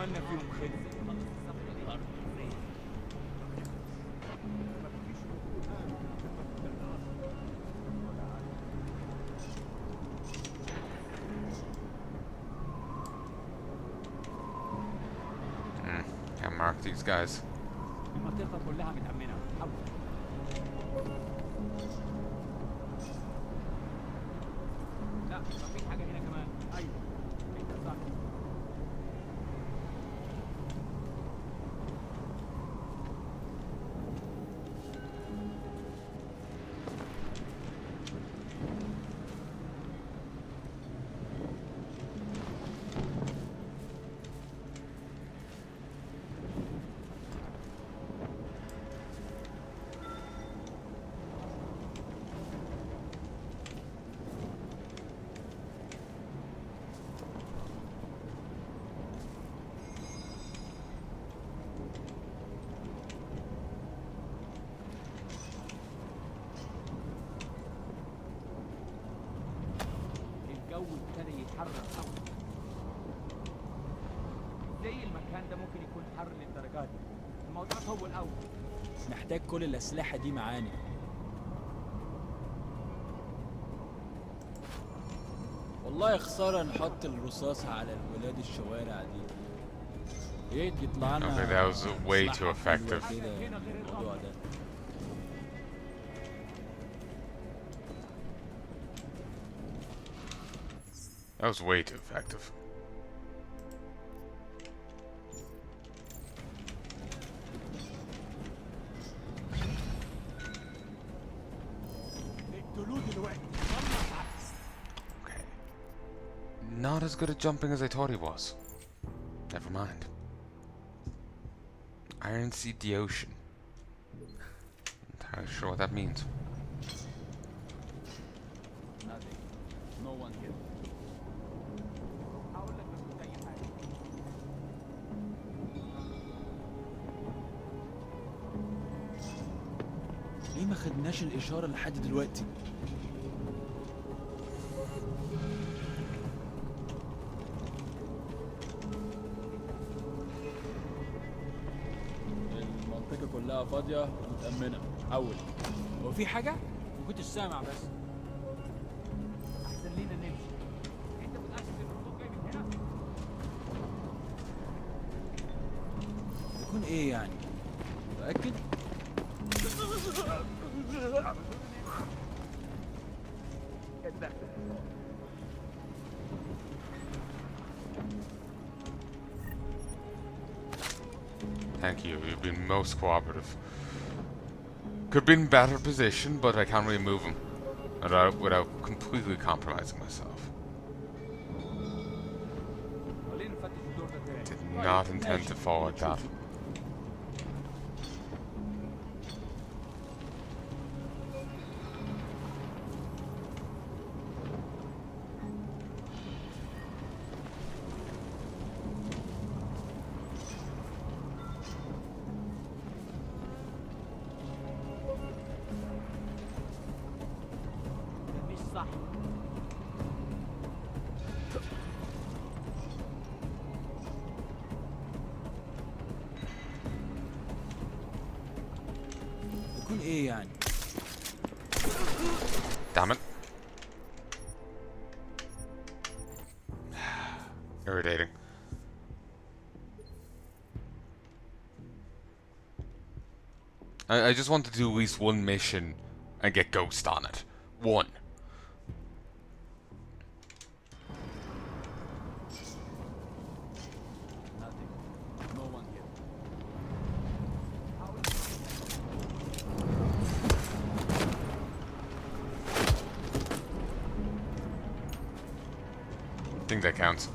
عملنا فيهم خير. Can't mark these guys. المنطقة كلها متأمنة. لا مفيش حاجة هنا كمان. أيوه أنت صح. الجو ابتدى يتحرر قوي. ازاي المكان ده ممكن يكون حر للدرجات دي؟ الموضوع هو الاول. محتاج كل الاسلحه دي معانا. والله خساره نحط الرصاص على الولاد الشوارع دي. ايه يطلع لنا. Okay, that was way too effective. الموضوع ده. That was way too effective. Okay. Not as good at jumping as I thought he was. Never mind. Iron Seed the ocean. Not entirely sure what that means. Nothing. No one here. ليه ما خدناش الإشارة لحد دلوقتي؟ المنطقة كلها فاضية ومتأمنة. حول. هو في حاجة؟ ما كنتش سامع بس. أحسن لينا نمشي. أنت متأكد إن الصوت جاي من هنا؟ يكون إيه يعني؟ متأكد؟ Thank you, you've been most cooperative. Could be in better position, but I can't really move him without completely compromising myself. Did not intend to forward that. يكون ايه يعني؟ Damn it. Irritating. I just want to do at least one mission and get Ghost on it. One. I think that counts.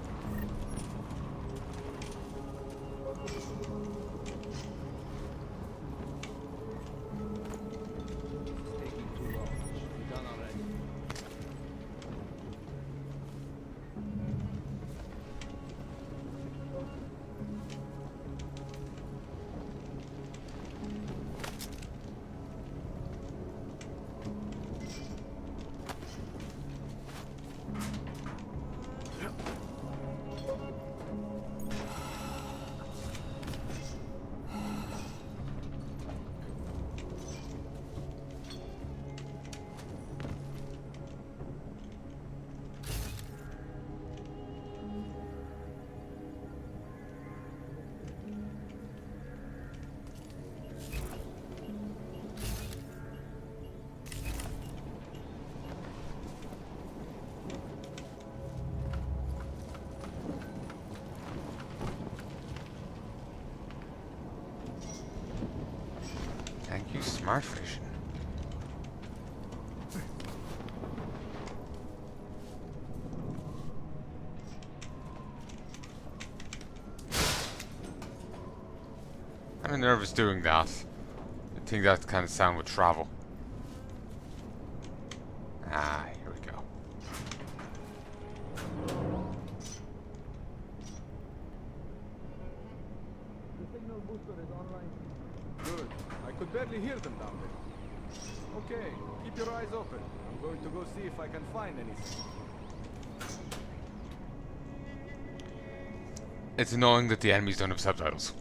smart fishing. I'm nervous doing that. I think that kind of sound would travel. Ah, here we go. The signal booster is online. Good. I could barely hear them down there. Okay, keep your eyes open. I'm going to go see if I can find anything. It's annoying that the enemies don't have subtitles.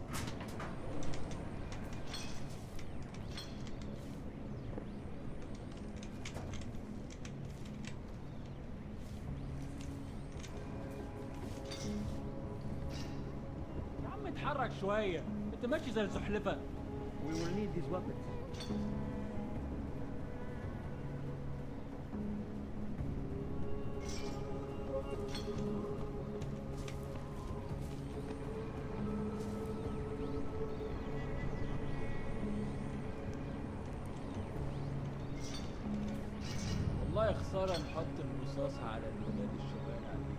يا عم اتحرك شوية، انت ماشي زي السحلفة. We will need these weapons. والله خسارة نحط الرصاص على الولاد الشوارع دي.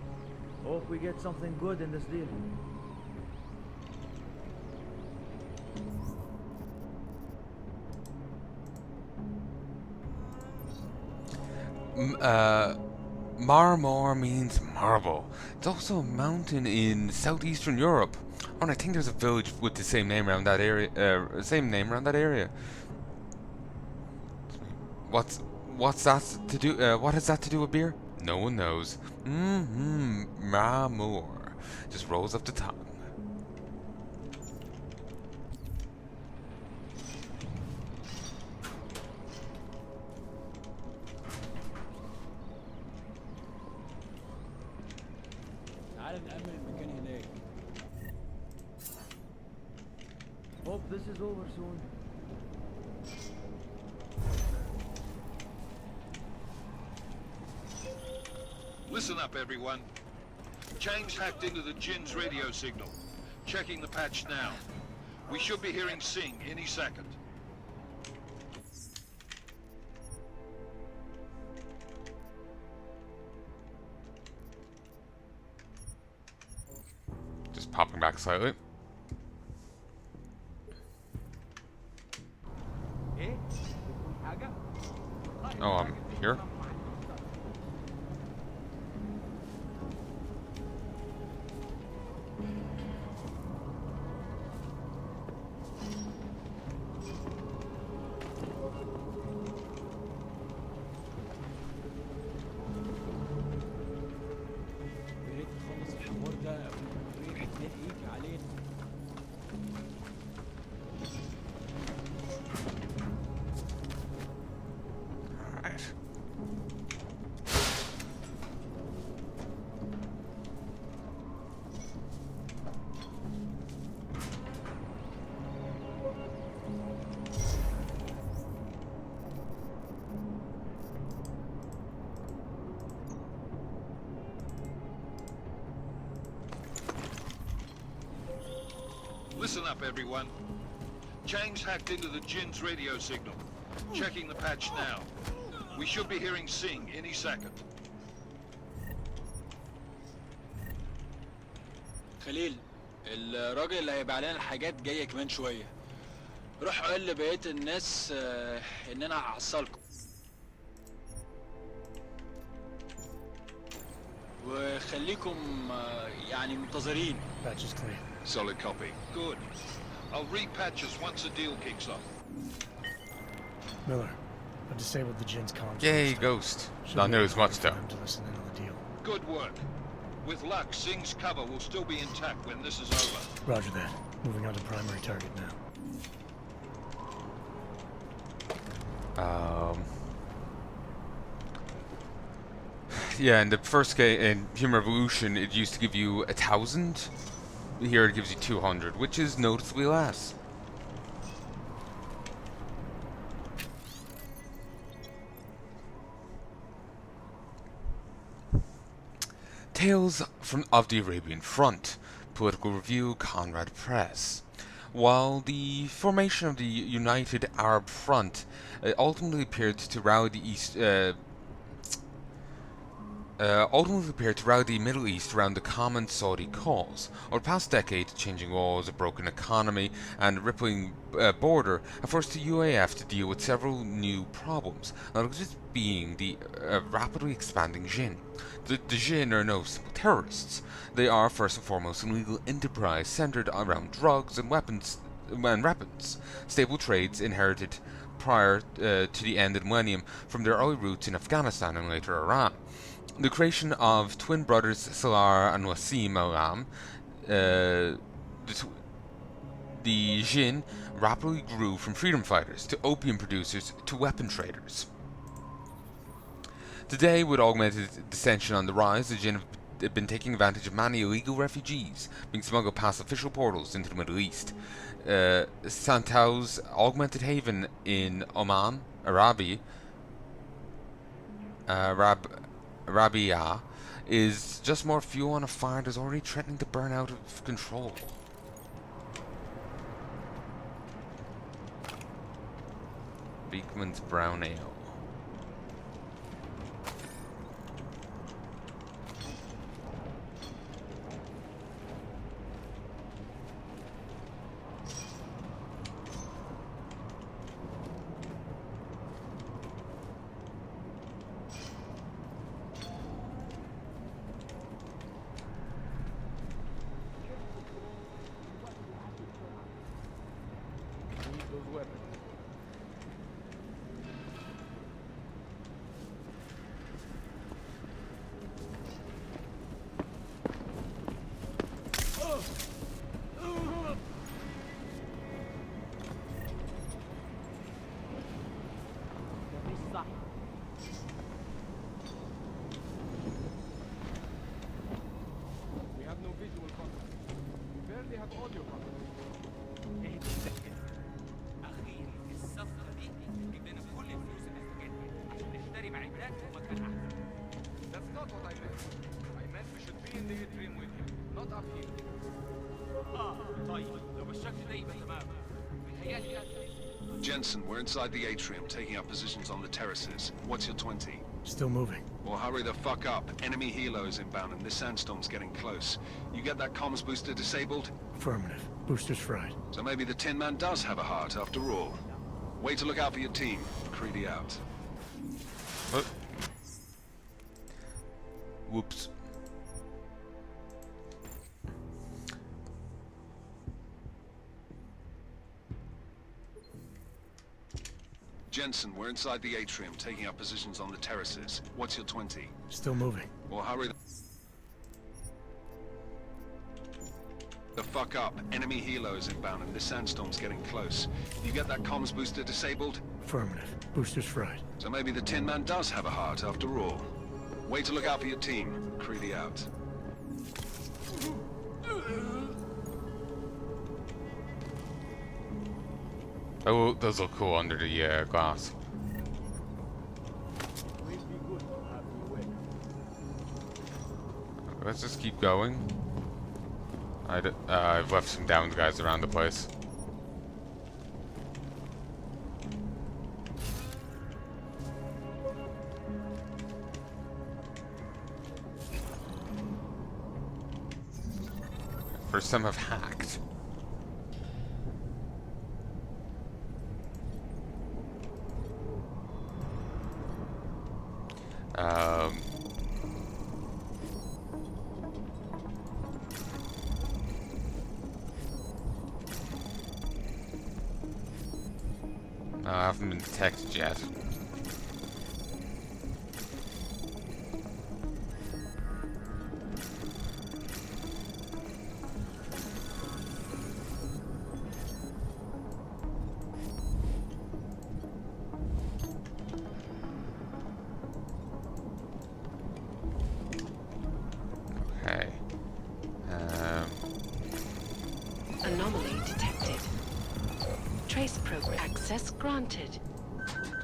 Hope we get something good in this deal. Marmor means marble. It's also a mountain in southeastern Europe. Oh, and I think there's a village with the same name around that area. What's that to do? What has that to do with beer? No one knows. Marmor just rolls up the tongue. تعال نأمن المكان هناك. Hope this is over soon. Listen up, everyone. Chains hacked into the Jinn's radio signal. Checking the patch now. We should be hearing Sing any second. Just popping back slightly. Oh, I'm here. يا ريت نخلص الحوار ده قبل ما الريح يجي علينا. Alright. Listen up, everyone. Chains hacked into the Jinn's radio signal. Checking the patch now. We should be hearing Sing any second. خليل، الراجل اللي هيبيع لنا الحاجات جاية كمان شوية. روح قول لبقية الناس ان انا هحصلكم. وخليكم يعني منتظرين. Patch is clean. Solid copy. Good. I'll repatch us once the deal kicks off. Miller, I've disabled the Jinn's comms. Yay, Ghost. Not near as much though. Time to listen in on the deal. Good work. With luck, Sing's cover will still be intact when this is over. Roger that. Moving on to primary target now. Yeah, in the first game, in Human Revolution, it used to give you 1,000. Here it gives you 200, which is noticeably less. Tales of the Arabian Front. Political Review, Conrad Press. While the formation of the United Arab Front ultimately appeared to rally the Middle East around the common Saudi cause. Over the past decade, changing laws, a broken economy, and a rippling border have forced the UAF to deal with several new problems, not least being the rapidly expanding jinn. The jinn are no simple terrorists. They are first and foremost an illegal enterprise centered around drugs and weapons. Stable trades inherited prior to the end of the millennium from their early roots in Afghanistan and later Iran. The creation of twin brothers Salar and Wasim al-Am, the Jinn rapidly grew from freedom fighters to opium producers to weapon traders. Today, with augmented dissension on the rise, the Jinn have been taking advantage of many illegal refugees being smuggled past official portals into the Middle East. Santal's augmented haven in Oman, Rabia, is just more fuel on a fire that's already threatening to burn out of control. Beekman's Brown Ale. Those weapons. We have no visual contact. We barely have audio contact. أخير الصفقة دي تجيب لنا كل الفلوس اللي استجدت عشان نشتري معدات في مكان أحسن. That's not what I meant. I meant we should be in the atrium with you, not up here. طيب لو بالشكل ده يبقى تمام. بيتهيألي Jensen, we're inside the atrium, taking up positions on the terraces. What's your 20? Still moving. Well, hurry the fuck up. Enemy helos inbound and this sandstorm's getting close. You get that comms booster disabled? Affirmative. Booster's fried. So maybe the Tin Man does have a heart after all. Way to look out for your team. Creedy out. Whoops. Jensen, we're inside the atrium, taking up positions on the terraces. What's your 20? Still moving. Well, hurry the fuck up. Enemy helos inbound and this sandstorm's getting close. You get that comms booster disabled? Affirmative. Booster's fried. So maybe the Tin Man does have a heart after all. Way to look out for your team. Creedy out. Oh, those look cool under the glass. Will be good to have you awake. Let's just keep going. I've left some downed guys around the place. First time I've hacked. I haven't been detected yet. Okay. Anomaly detected. Trace probe access granted. There we go.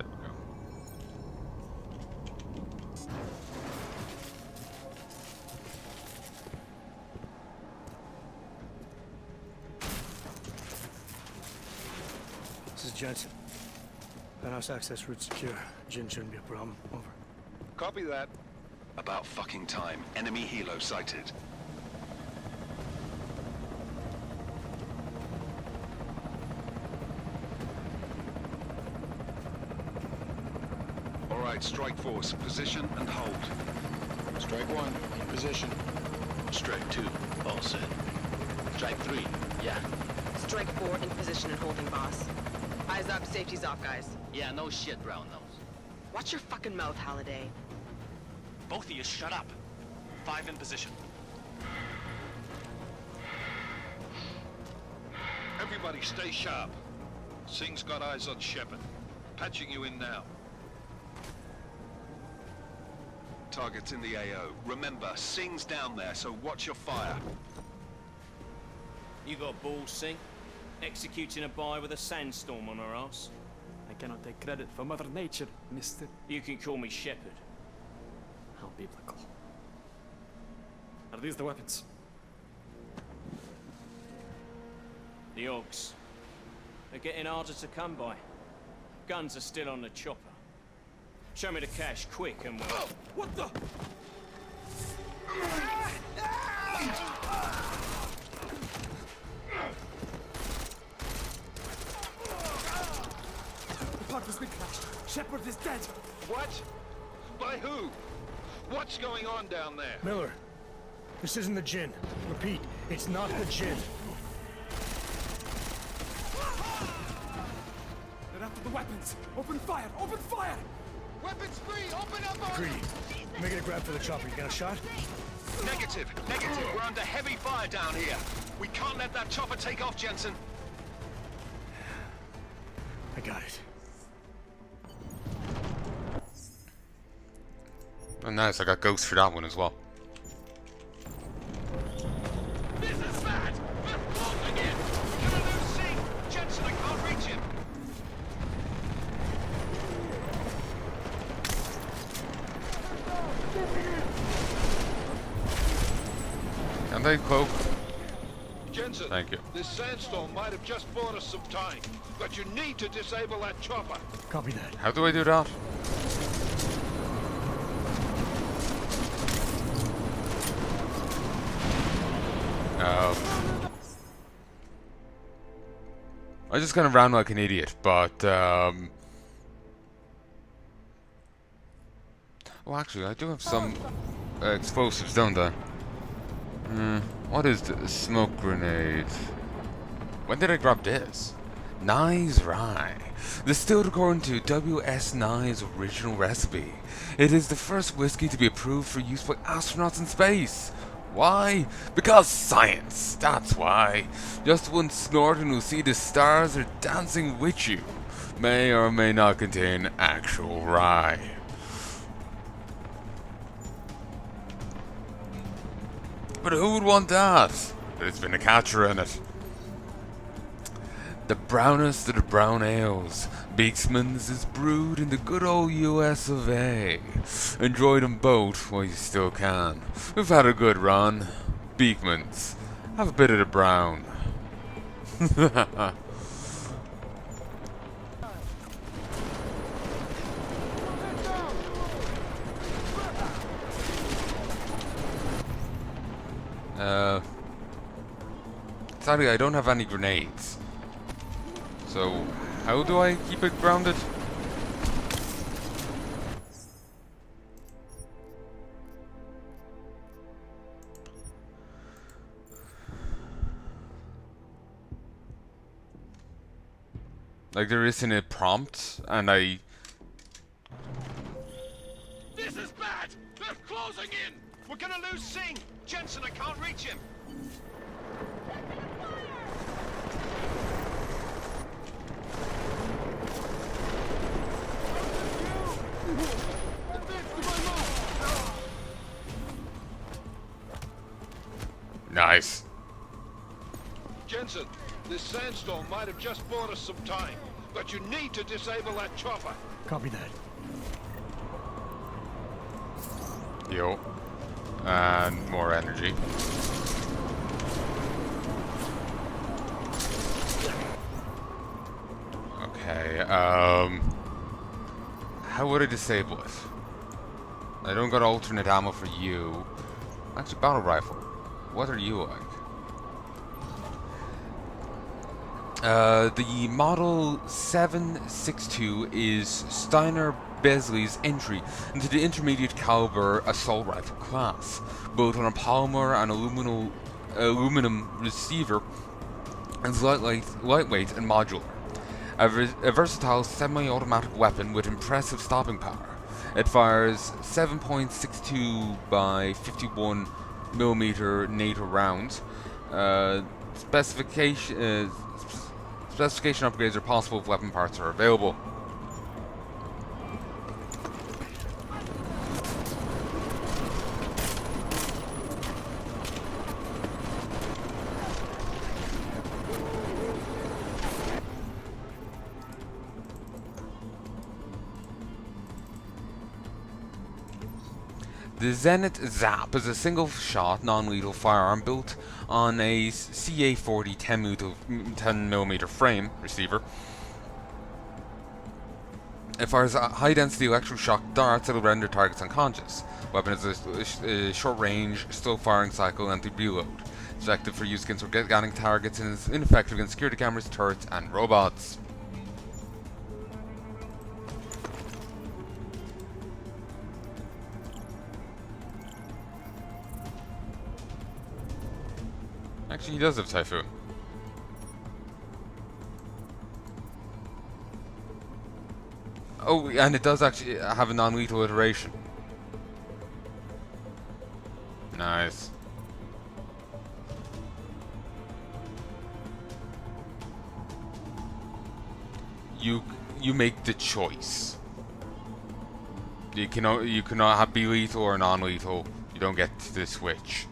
Jensen. Penthouse access route secure. Jin shouldn't be a problem. Over. Copy that. About fucking time. Enemy helo sighted. All right, strike force. Position and hold. Strike 1, in position. Strike 2, all set. Strike 3, yeah. Strike 4 in position and holding, boss. Eyes up, safety's off, guys. Yeah, no shit, brown nose. Watch your fucking mouth, Halliday. Both of you, shut up. 5 in position. Everybody stay sharp. Singh's got eyes on Shepard. Patching you in now. Target's in the AO. Remember, Singh's down there, so watch your fire. You got balls, Singh? Executing a buy with a sandstorm on her ass? I cannot take credit for Mother Nature, mister. You can call me Shepard. How biblical. Are these the weapons? The Ogs. They're getting harder to come by. Guns are still on the chopper. Show me the cash, quick, and we'll... Oh, what the? The pod has been crashed. Shepard is dead. What? By who? What's going on down there? Miller, this isn't the Jinn. Repeat, it's not the Jinn. They're after the weapons. Open fire! Open fire! Weapons free! Open up! Greedy. Make it a grab for the chopper. You got a shot? Negative. Negative. We're under heavy fire down here. We can't let that chopper take off, Jensen. I got it. Oh, nice. I got ghosts for that one as well. This is bad! We're closing in! We're gonna lose Singh! Jensen, I can't reach him! Can they cloak? Jensen, Thank you. this sandstorm might have just bought us some time, but you need to disable that chopper. Copy that. How do I do that? I just kind of ran like an idiot, but well, actually, I do have some explosives, don't I? What is the smoke grenade? When did I grab this? Nye's Rye. Distilled according to W.S. Nye's original recipe. It is the first whiskey to be approved for use by astronauts in space. Why? Because science, that's why. Just one snort and you'll see the stars are dancing with you. May or may not contain actual rye. But who would want that? There's been a catcher in it. The brownest of the brown ales. Beaksman's is brewed in the good old US of A. Enjoy them both while you still can. We've had a good run. Beakman's. Have a bit of the brown. Sadly, I don't have any grenades. So, how do I keep it grounded? Like, there isn't a prompt, and I... This is bad! They're closing in! We're gonna lose Singh! Jensen, I can't reach him! Nice. Jensen, this sandstorm might have just bought us some time, but you need to disable that chopper. Copy that. Yo. And more energy. Okay. Okay, how would I disable it? I don't got alternate ammo for you. Actually, battle rifle. What are you like? The Model 762 is Steiner Besley's entry into the intermediate caliber assault rifle class, both on a polymer and aluminum receiver, and is lightweight and modular. A versatile semi-automatic weapon with impressive stopping power. It fires 7.62 by 51mm NATO rounds. Specification upgrades are possible if weapon parts are available. The Zenith Zap is a single-shot, non-lethal firearm built on a CA-40 10mm frame receiver. It fires high-density electroshock darts that will render targets unconscious. Weapon has a short-range, slow-firing cycle and reload. It's effective for use against organic targets and is ineffective against security cameras, turrets, and robots. Actually, he does have Typhoon. Oh, and it does actually have a non-lethal iteration. Nice. You make the choice. You cannot be lethal or non-lethal. You don't get to switch.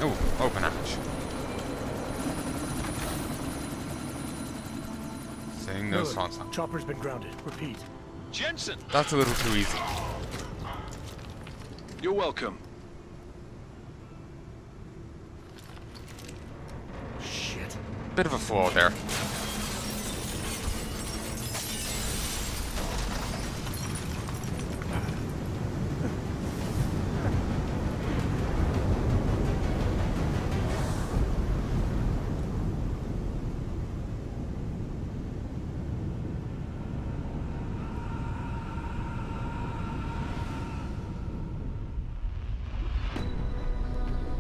Oh, open hatch. Saying no songs. Chopper's been grounded. Repeat. Jensen! That's a little too easy. You're welcome. Shit. Bit of a flaw there.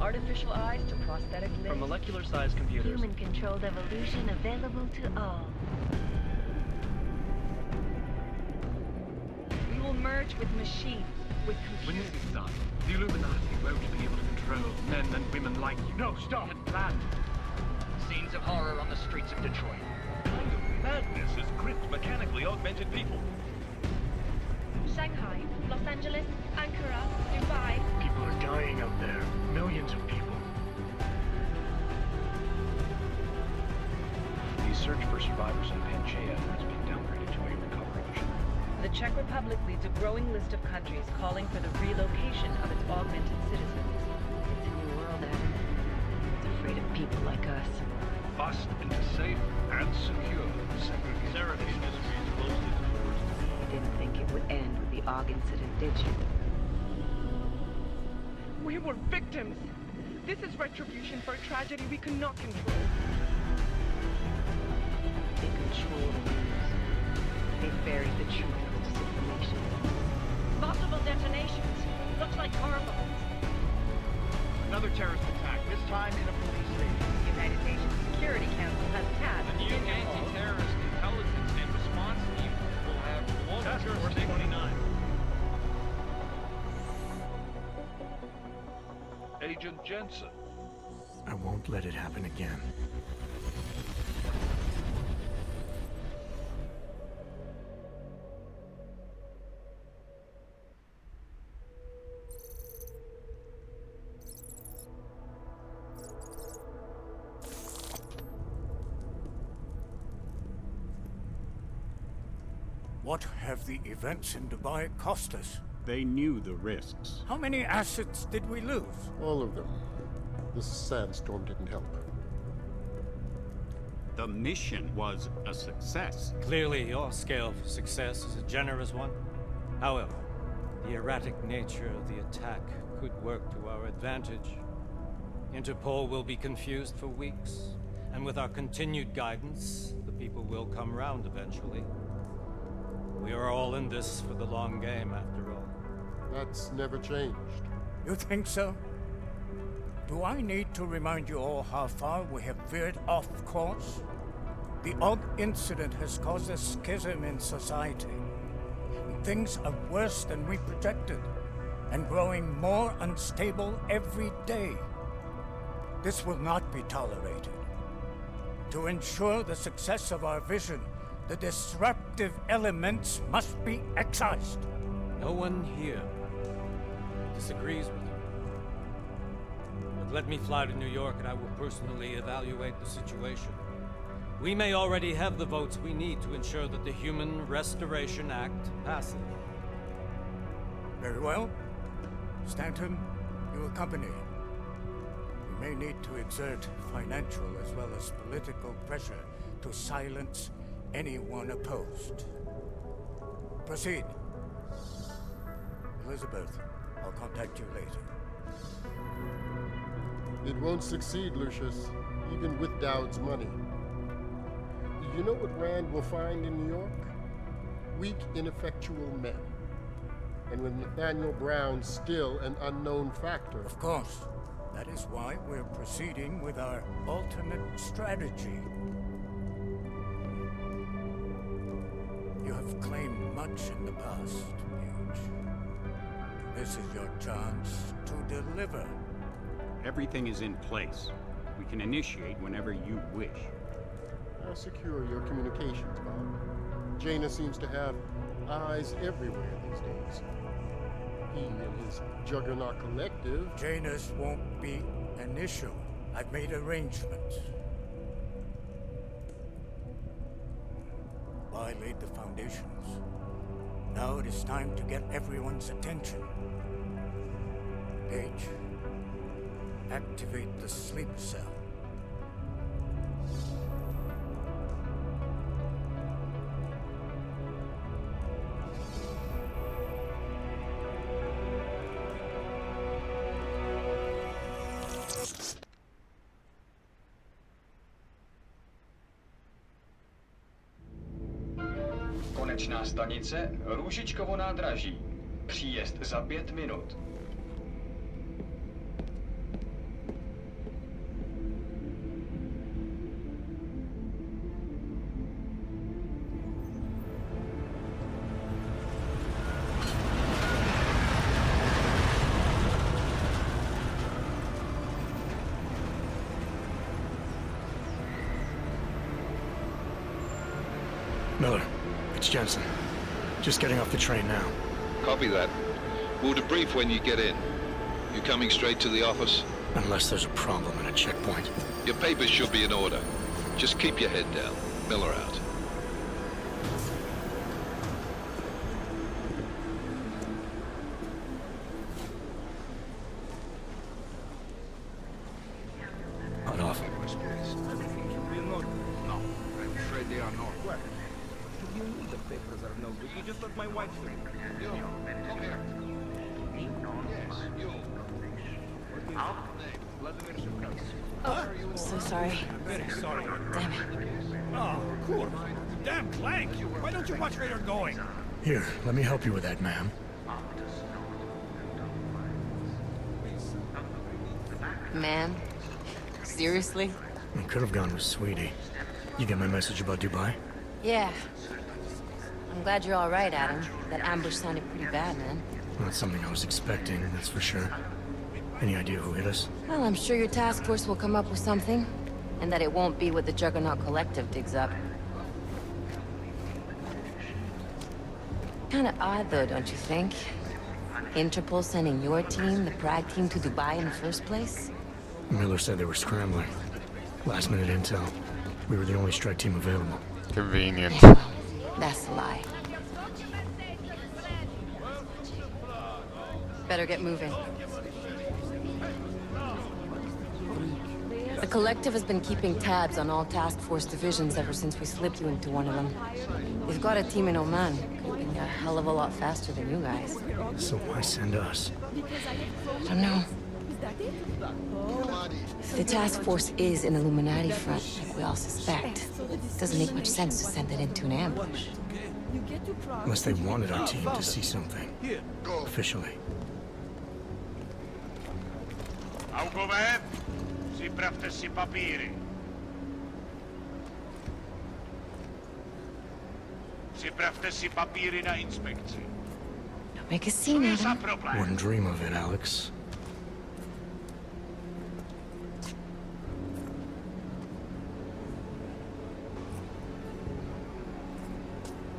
Artificial eyes to prosthetic limbs. From molecular-sized computers. Human-controlled evolution available to all. We will merge with machines, with When computers. this is done, the Illuminati won't be able to control men and women like you. No, stop! And planned. Scenes of horror on the streets of Detroit. What kind of madness has gripped mechanically augmented people? Shanghai, Los Angeles, Ankara, Dubai. People are dying out there. Millions of people. The search for survivors in Pangaea has been downgraded to a recovery mission. The Czech Republic leads a growing list of countries calling for the relocation of its augmented citizens. It's a new world, Adam. It's afraid of people like us. Bust into safe and secure segregation. Therapy industries closed its doors. You didn't think it would end with the AUG incident, did you? We were victims. This is retribution for a tragedy we could not control. They control the news. They buried the truth with disinformation. Multiple detonations. Looks like hormones. Another terrorist attack, this time in a police station. The United Nations Security Council has passed The new anti-terrorist intelligence and response team will have global Task Force jurisdiction. 29. Jensen. I won't let it happen again. What have the events in Dubai cost us? They knew the risks. How many assets did we lose? All of them. This sandstorm didn't help. The mission was a success. Clearly, your scale for success is a generous one. However, the erratic nature of the attack could work to our advantage. Interpol will be confused for weeks, and with our continued guidance, the people will come round eventually. We are all in this for the long game, after all. That's never changed. You think so? Do I need to remind you all how far we have veered off course? The odd incident has caused a schism in society. Things are worse than we projected, and growing more unstable every day. This will not be tolerated. To ensure the success of our vision, the disruptive elements must be excised. No one here disagrees with you. But let me fly to New York and I will personally evaluate the situation. We may already have the votes we need to ensure that the Human Restoration Act passes. Very well. Stanton, you accompany. We may need to exert financial as well as political pressure to silence anyone opposed. Proceed. Elizabeth, I'll contact you later. It won't succeed, Lucius, even with Dowd's money. You know what Rand will find in New York? Weak, ineffectual men. And with Nathaniel Brown still an unknown factor. Of course. That is why we're proceeding with our alternate strategy. You have claimed much in the past, Huge. This is your chance to deliver. Everything is in place. We can initiate whenever you wish. How secure your communications, Bob? Jaina seems to have eyes everywhere these days. He and his Juggernaut Collective... Janus won't be an issue. I've made arrangements. I laid the foundations. Now it is time to get everyone's attention. Paige, activate the sleep cell. Konečná stanice Růžičkovo nádraží. Příjezd za 5 minut. Miller, it's Jensen. Just getting off the train now. Copy that. We'll debrief when you get in. You coming straight to the office? Unless there's a problem at a checkpoint. Your papers should be in order. Just keep your head down. Miller out. Hot off. No, I'm afraid they are not. What? You need the papers are no good. You just let my wife do it. You, come here. Yes, you. Oh, so sorry. I'm very sorry. Damn it. Oh, cool. Damn Clank! Why don't you watch where you're going? Here, let me help you with that, ma'am. Man? Seriously? I could have gone with Sweetie. You get my message about Dubai? Yeah. I'm glad you're all right, Adam. That ambush sounded pretty bad, man. Not something I was expecting, that's for sure. Any idea who hit us? Well, I'm sure your task force will come up with something. And that it won't be what the Juggernaut Collective digs up. Kinda odd though, don't you think? Interpol sending your team, the Prague team, to Dubai in the first place? Miller said they were scrambling. Last minute intel. We were the only strike team available. Convenient. That's a lie. Better get moving. The Collective has been keeping tabs on all task force divisions ever since we slipped you into one of them. They've got a team in Oman. Could be a hell of a lot faster than you guys. So why send us? I don't know. If the task force is an Illuminati front, like we all suspect, it doesn't make much sense to send it into an ambush. Unless they wanted our team to see something. Officially. Augover, připravte si papíry. Připravte si papíry na inspekci. Don't make a scene, Adam. Wouldn't dream of it, Alex.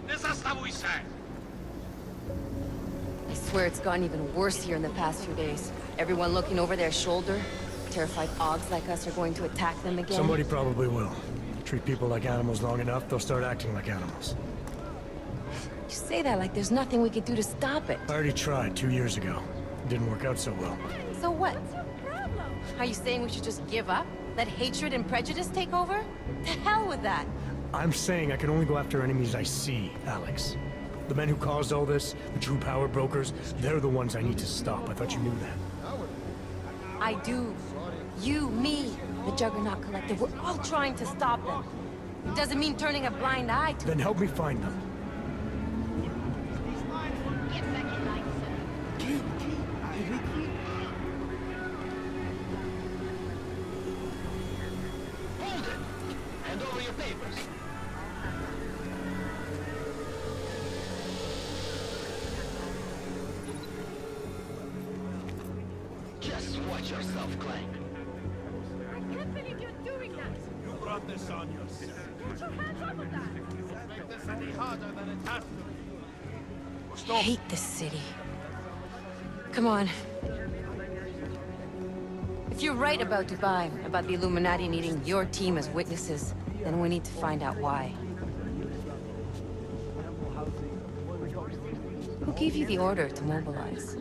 Nezastavuj se! I swear it's gotten even worse here in the past few days. Everyone looking over their shoulder. Terrified Augs like us are going to attack them again. Somebody probably will. Treat people like animals long enough, they'll start acting like animals. You say that like there's nothing we could do to stop it. I already tried 2 years ago. It didn't work out so well. So what? Are you saying we should just give up? Let hatred and prejudice take over? To hell with that! I'm saying I can only go after enemies I see, Alex. The men who caused all this, the true power brokers, they're the ones I need to stop. I thought you knew that. I do. You, me, the Juggernaut Collective, we're all trying to stop them. It doesn't mean turning a blind eye to Then help me find them. Hold it! Hand over your papers. Just watch yourself, Clank. I can't believe you're doing that! You brought this on yourself. Get your hands off of that! Make this any harder than it has to be. I hate this city. Come on. If you're right about Dubai, about the Illuminati needing your team as witnesses, then we need to find out why. Who gave you the order to mobilize?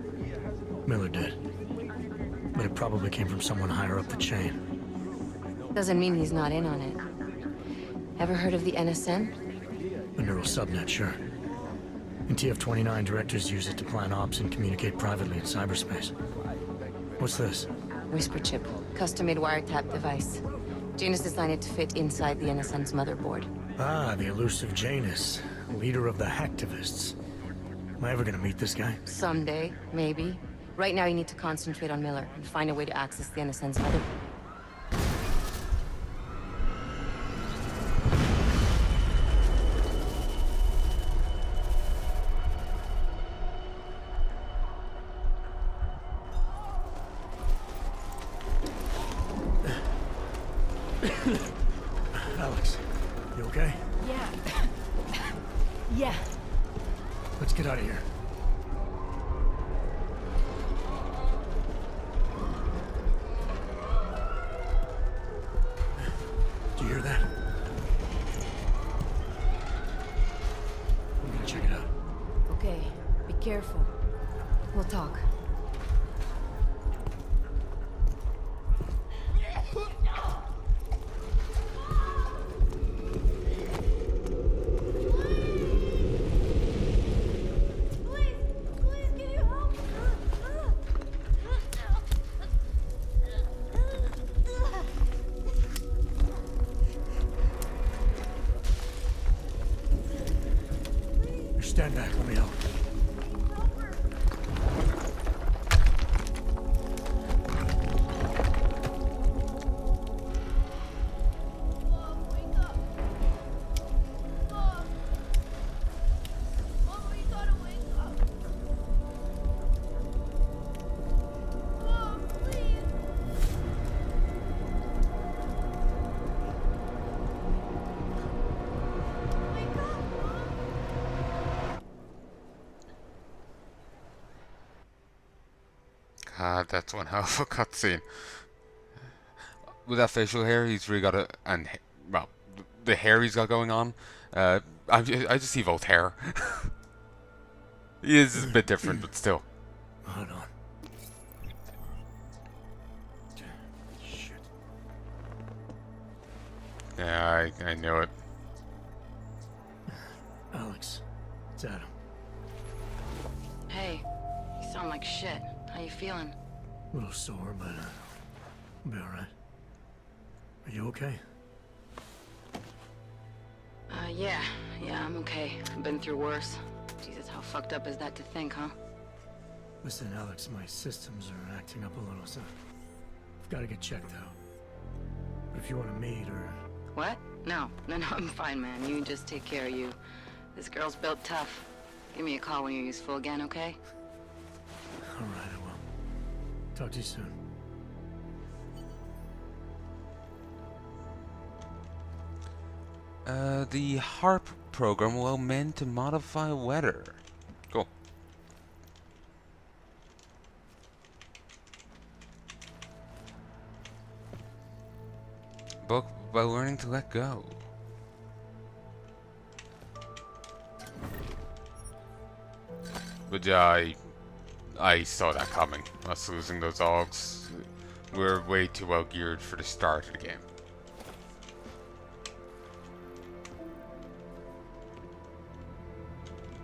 Miller did. But it probably came from someone higher up the chain. Doesn't mean he's not in on it. Ever heard of the NSN? A neural subnet, sure. In TF-29, directors use it to plan ops and communicate privately in cyberspace. What's this? Whisper chip. Custom-made wiretap device. Janus designed it to fit inside the NSN's motherboard. Ah, the elusive Janus. Leader of the hacktivists. Am I ever gonna meet this guy? Someday, maybe. Right now you need to concentrate on Miller and find a way to access the NSN's motherboard. Alex, you okay? Yeah. Yeah. Let's get out of here. Do you hear that? I'm gonna check it out. Okay, be careful. We'll talk. Stand back, let me help. That's one hell of a cutscene. With that facial hair, he's really got well, the hair he's got going on. I just see both hair. He is a bit different, but still. Hold on. Shit. Yeah, I knew it. Alex, it's Adam. Hey, you sound like shit. How you feeling? A little sore, but I'll be alright. Are you okay? Yeah, I'm okay. I've been through worse. Jesus, how fucked up is that to think, huh? Listen, Alex, my systems are acting up a little, so I've got to get checked out. But if you want to meet or... What? No, I'm fine, man. You just take care of you. This girl's built tough. Give me a call when you're useful again, okay? Alright, I will. Talk to you soon. The HARP program was meant to modify weather. Cool. Book by learning to let go. But yeah, I saw that coming. Us losing those dogs. We're way too well geared for the start of the game.